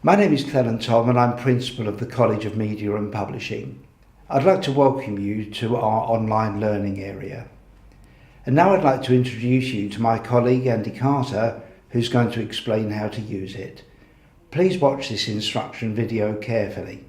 My name is Clement Tom and I'm Principal of the College of Media and Publishing. I'd like to welcome you to our online learning area. And now I'd like to introduce you to my colleague Andy Carter, who's going to explain how to use it. Please watch this instruction video carefully.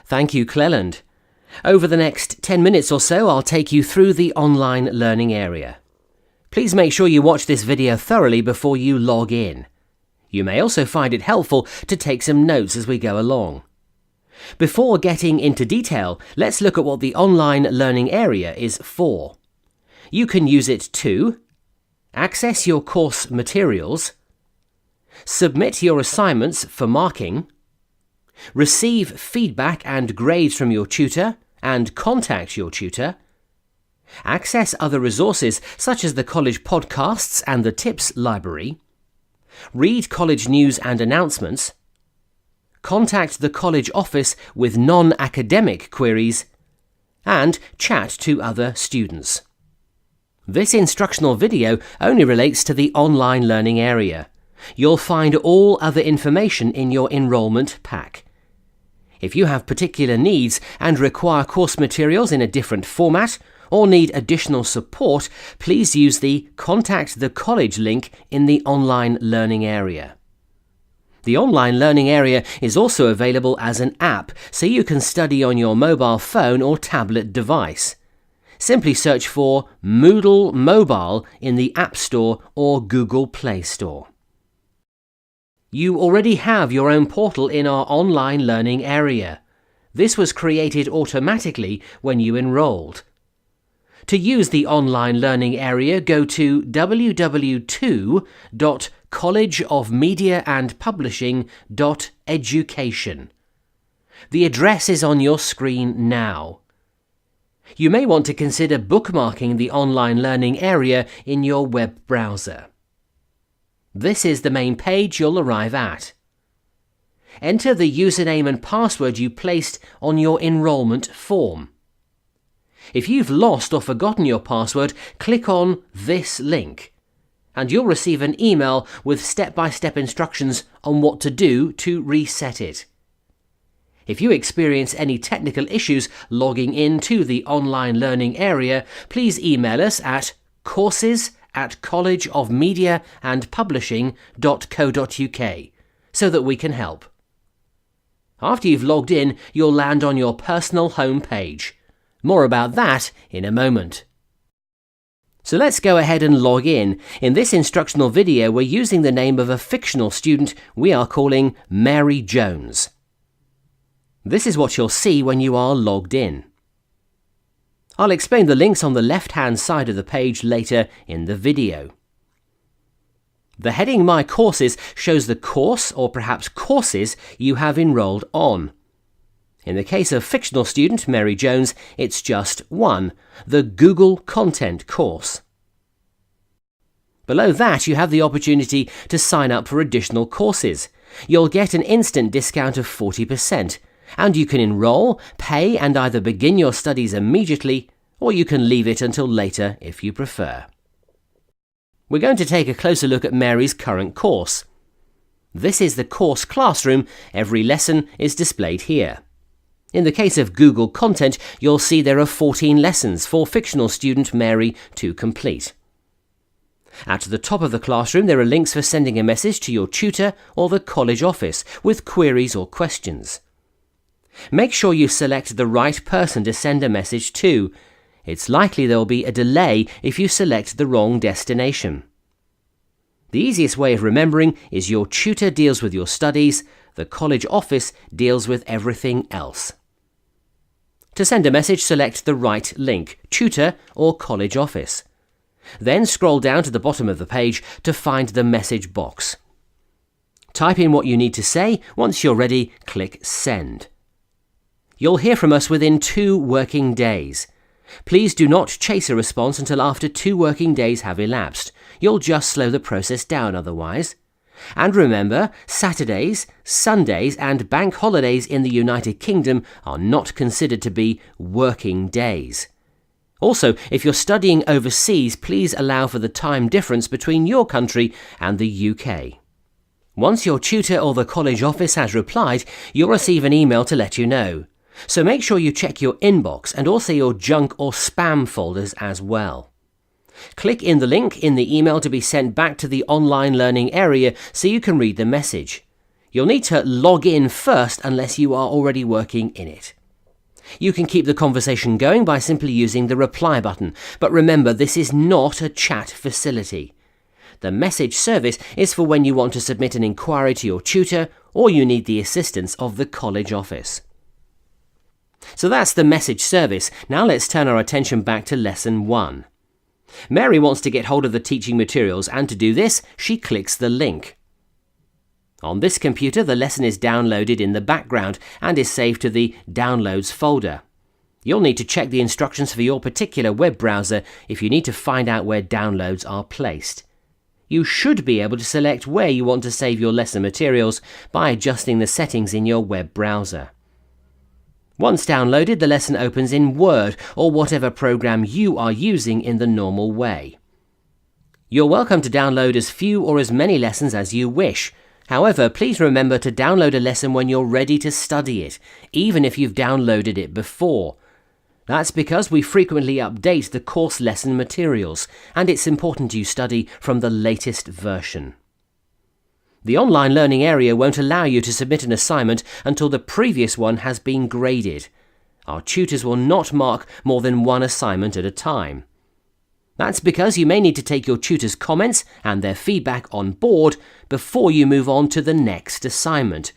Thank you, Cleland. Over the next 10 minutes or so, I'll take you through the online learning area. Please make sure you watch this video thoroughly before you log in. You may also find it helpful to take some notes as we go along. Before getting into detail, let's look at what the online learning area is for. You can use it to access your course materials, submit your assignments for marking, receive feedback and grades from your tutor and contact your tutor, access other resources such as the college podcasts and the tips library, read college news and announcements, contact the college office with non-academic queries, and chat to other students. This instructional video only relates to the online learning area. You'll find all other information in your enrolment pack. If you have particular needs and require course materials in a different format, or need additional support, please use the Contact the College link in the online learning area. The online learning area is also available as an app, so you can study on your mobile phone or tablet device. Simply search for Moodle Mobile in the App Store or Google Play Store. You already have your own portal in our online learning area. This was created automatically when you enrolled. To use the online learning area, go to www.collegeofmediaandpublishing.education. The address is on your screen now. You may want to consider bookmarking the online learning area in your web browser. This is the main page you'll arrive at. Enter the username and password you placed on your enrolment form. If you've lost or forgotten your password, click on this link, and you'll receive an email with step-by-step instructions on what to do to reset it. If you experience any technical issues logging into the online learning area, please email us at courses@collegeofmediaandpublishing.co.uk so that we can help. After you've logged in, you'll land on your personal home page. More about that in a moment. So let's go ahead and log in. In this instructional video, we're using the name of a fictional student we are calling Mary Jones. This is what you'll see when you are logged in. I'll explain the links on the left-hand side of the page later in the video. The heading My Courses shows the course or perhaps courses you have enrolled on. In the case of fictional student Mary Jones, it's just one, the Google Content course. Below that, you have the opportunity to sign up for additional courses. You'll get an instant discount of 40%, and you can enroll, pay, and either begin your studies immediately, or you can leave it until later if you prefer. We're going to take a closer look at Mary's current course. This is the course classroom. Every lesson is displayed here. In the case of Google Content, you'll see there are 14 lessons for fictional student Mary to complete. At the top of the classroom, there are links for sending a message to your tutor or the college office with queries or questions. Make sure you select the right person to send a message to. It's likely there will be a delay if you select the wrong destination. The easiest way of remembering is your tutor deals with your studies, the college office deals with everything else. To send a message, select the right link, tutor or college office. Then scroll down to the bottom of the page to find the message box. Type in what you need to say. Once you're ready, click Send. You'll hear from us within 2 working days. Please do not chase a response until after 2 working days have elapsed. You'll just slow the process down otherwise. And remember, Saturdays, Sundays and bank holidays in the United Kingdom are not considered to be working days. Also, if you're studying overseas, please allow for the time difference between your country and the UK. Once your tutor or the college office has replied, you'll receive an email to let you know. So make sure you check your inbox and also your junk or spam folders as well. Click in the link in the email to be sent back to the online learning area so you can read the message. You'll need to log in first unless you are already working in it. You can keep the conversation going by simply using the reply button, but remember this is not a chat facility. The message service is for when you want to submit an inquiry to your tutor or you need the assistance of the college office. So that's the message service. Now let's turn our attention back to lesson 1. Mary wants to get hold of the teaching materials, and to do this, she clicks the link. On this computer, the lesson is downloaded in the background and is saved to the Downloads folder. You'll need to check the instructions for your particular web browser if you need to find out where downloads are placed. You should be able to select where you want to save your lesson materials by adjusting the settings in your web browser. Once downloaded, the lesson opens in Word or whatever program you are using in the normal way. You're welcome to download as few or as many lessons as you wish. However, please remember to download a lesson when you're ready to study it, even if you've downloaded it before. That's because we frequently update the course lesson materials, and it's important you study from the latest version. The online learning area won't allow you to submit an assignment until the previous one has been graded. Our tutors will not mark more than one assignment at a time. That's because you may need to take your tutor's comments and their feedback on board before you move on to the next assignment.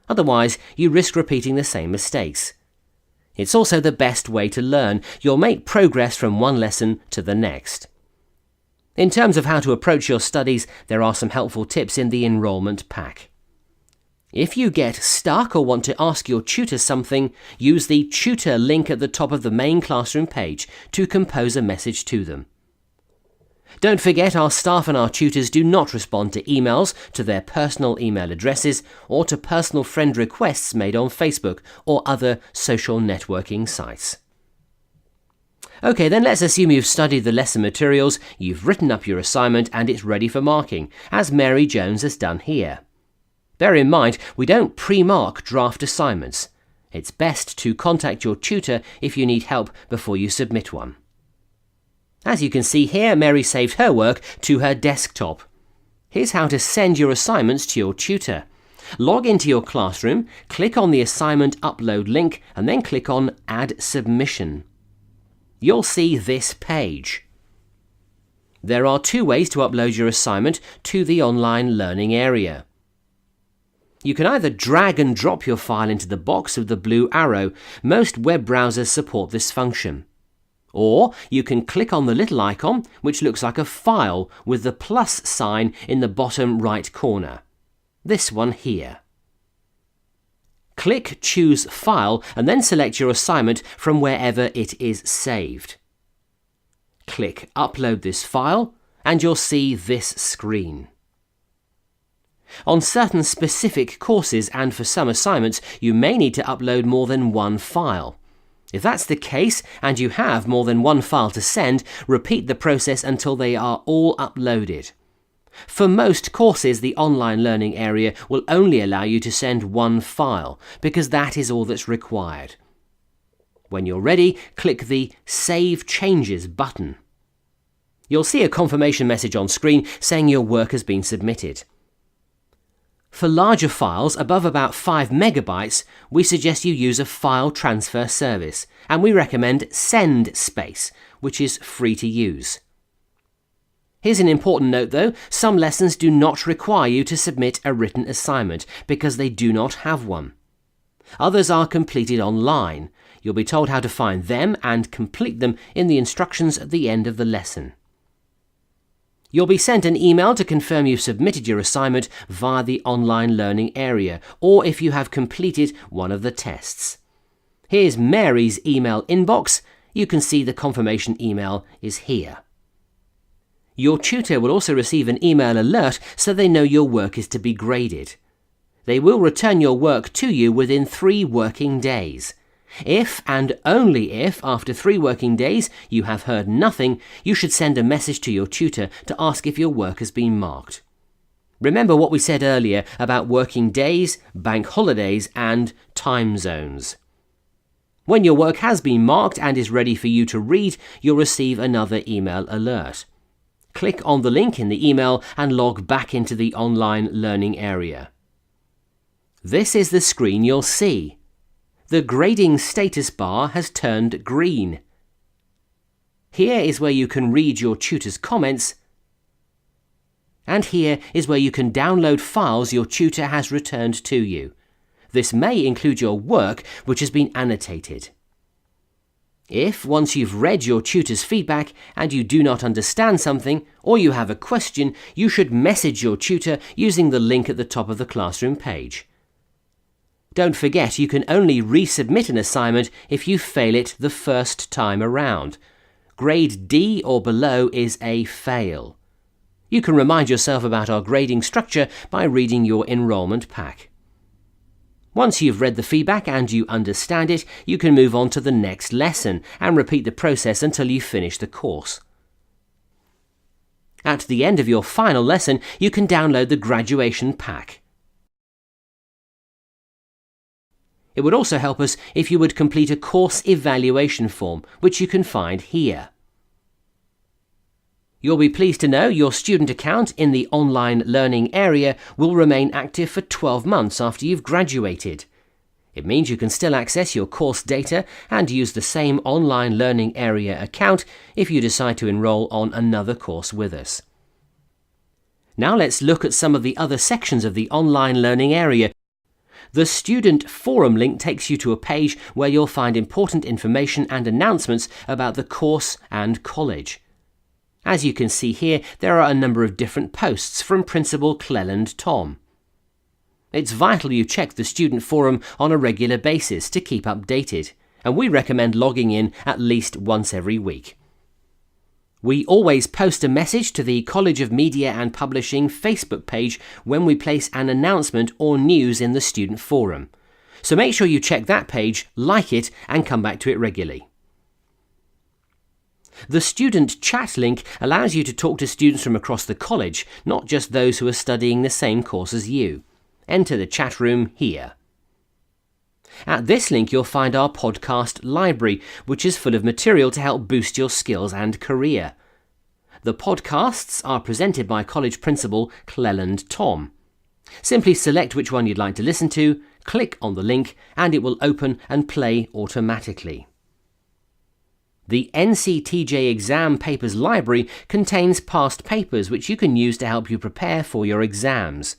Otherwise, you risk repeating the same mistakes. It's also the best way to learn. You'll make progress from one lesson to the next. In terms of how to approach your studies, there are some helpful tips in the enrolment pack. If you get stuck or want to ask your tutor something, use the tutor link at the top of the main classroom page to compose a message to them. Don't forget, our staff and our tutors do not respond to emails, to their personal email addresses, or to personal friend requests made on Facebook or other social networking sites. OK, then let's assume you've studied the lesson materials, you've written up your assignment and it's ready for marking, as Mary Jones has done here. Bear in mind, we don't pre-mark draft assignments. It's best to contact your tutor if you need help before you submit one. As you can see here, Mary saved her work to her desktop. Here's how to send your assignments to your tutor. Log into your classroom, click on the assignment upload link and then click on Add Submission. You'll see this page. There are 2 ways to upload your assignment to the online learning area. You can either drag and drop your file into the box with the blue arrow. Most web browsers support this function. Or you can click on the little icon, which looks like a file with the plus sign in the bottom right corner. This one here. Click Choose File and then select your assignment from wherever it is saved. Click Upload this file and you'll see this screen. On certain specific courses and for some assignments, you may need to upload more than one file. If that's the case and you have more than one file to send, repeat the process until they are all uploaded. For most courses, the online learning area will only allow you to send one file, because that is all that's required. When you're ready, click the Save Changes button. You'll see a confirmation message on screen saying your work has been submitted. For larger files above about 5 megabytes, we suggest you use a file transfer service, and we recommend SendSpace, which is free to use. Here's an important note though, some lessons do not require you to submit a written assignment because they do not have one. Others are completed online. You'll be told how to find them and complete them in the instructions at the end of the lesson. You'll be sent an email to confirm you've submitted your assignment via the online learning area, or if you have completed one of the tests. Here's Mary's email inbox. You can see the confirmation email is here. Your tutor will also receive an email alert so they know your work is to be graded. They will return your work to you within 3 working days. If, and only if, after 3 working days you have heard nothing, you should send a message to your tutor to ask if your work has been marked. Remember what we said earlier about working days, bank holidays and time zones. When your work has been marked and is ready for you to read, you'll receive another email alert. Click on the link in the email and log back into the online learning area. This is the screen you'll see. The grading status bar has turned green. Here is where you can read your tutor's comments, and here is where you can download files your tutor has returned to you. This may include your work, which has been annotated. If, once you've read your tutor's feedback and you do not understand something, or you have a question, you should message your tutor using the link at the top of the classroom page. Don't forget you can only resubmit an assignment if you fail it the first time around. Grade D or below is a fail. You can remind yourself about our grading structure by reading your enrolment pack. Once you've read the feedback and you understand it, you can move on to the next lesson and repeat the process until you finish the course. At the end of your final lesson, you can download the graduation pack. It would also help us if you would complete a course evaluation form, which you can find here. You'll be pleased to know your student account in the online learning area will remain active for 12 months after you've graduated. It means you can still access your course data and use the same online learning area account if you decide to enroll on another course with us. Now let's look at some of the other sections of the online learning area. The Student Forum link takes you to a page where you'll find important information and announcements about the course and college. As you can see here, there are a number of different posts from Principal Cleland Tom. It's vital you check the Student Forum on a regular basis to keep updated, and we recommend logging in at least once every week. We always post a message to the College of Media and Publishing Facebook page when we place an announcement or news in the Student Forum. So make sure you check that page, like it, and come back to it regularly. The Student Chat link allows you to talk to students from across the college, not just those who are studying the same course as you. Enter the chat room here. At this link you'll find our podcast library, which is full of material to help boost your skills and career. The podcasts are presented by College Principal Cleland Tom. Simply select which one you'd like to listen to, click on the link, and it will open and play automatically. The NCTJ Exam Papers Library contains past papers which you can use to help you prepare for your exams.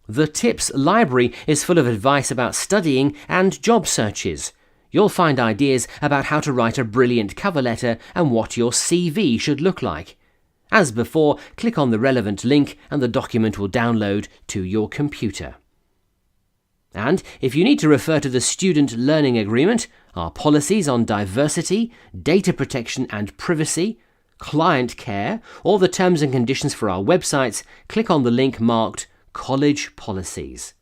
The Tips Library is full of advice about studying and job searches. You'll find ideas about how to write a brilliant cover letter and what your CV should look like. As before, click on the relevant link and the document will download to your computer. And if you need to refer to the Student Learning Agreement, our policies on diversity, data protection and privacy, client care, or the terms and conditions for our websites, click on the link marked College Policies.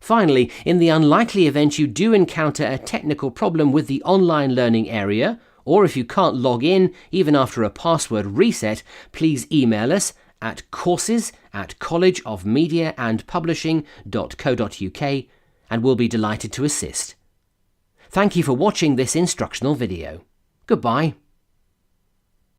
Finally, in the unlikely event you do encounter a technical problem with the online learning area, or if you can't log in even after a password reset, please email us at courses@collegeofmediaandpublishing.co.uk and we'll be delighted to assist. Thank you for watching this instructional video. Goodbye.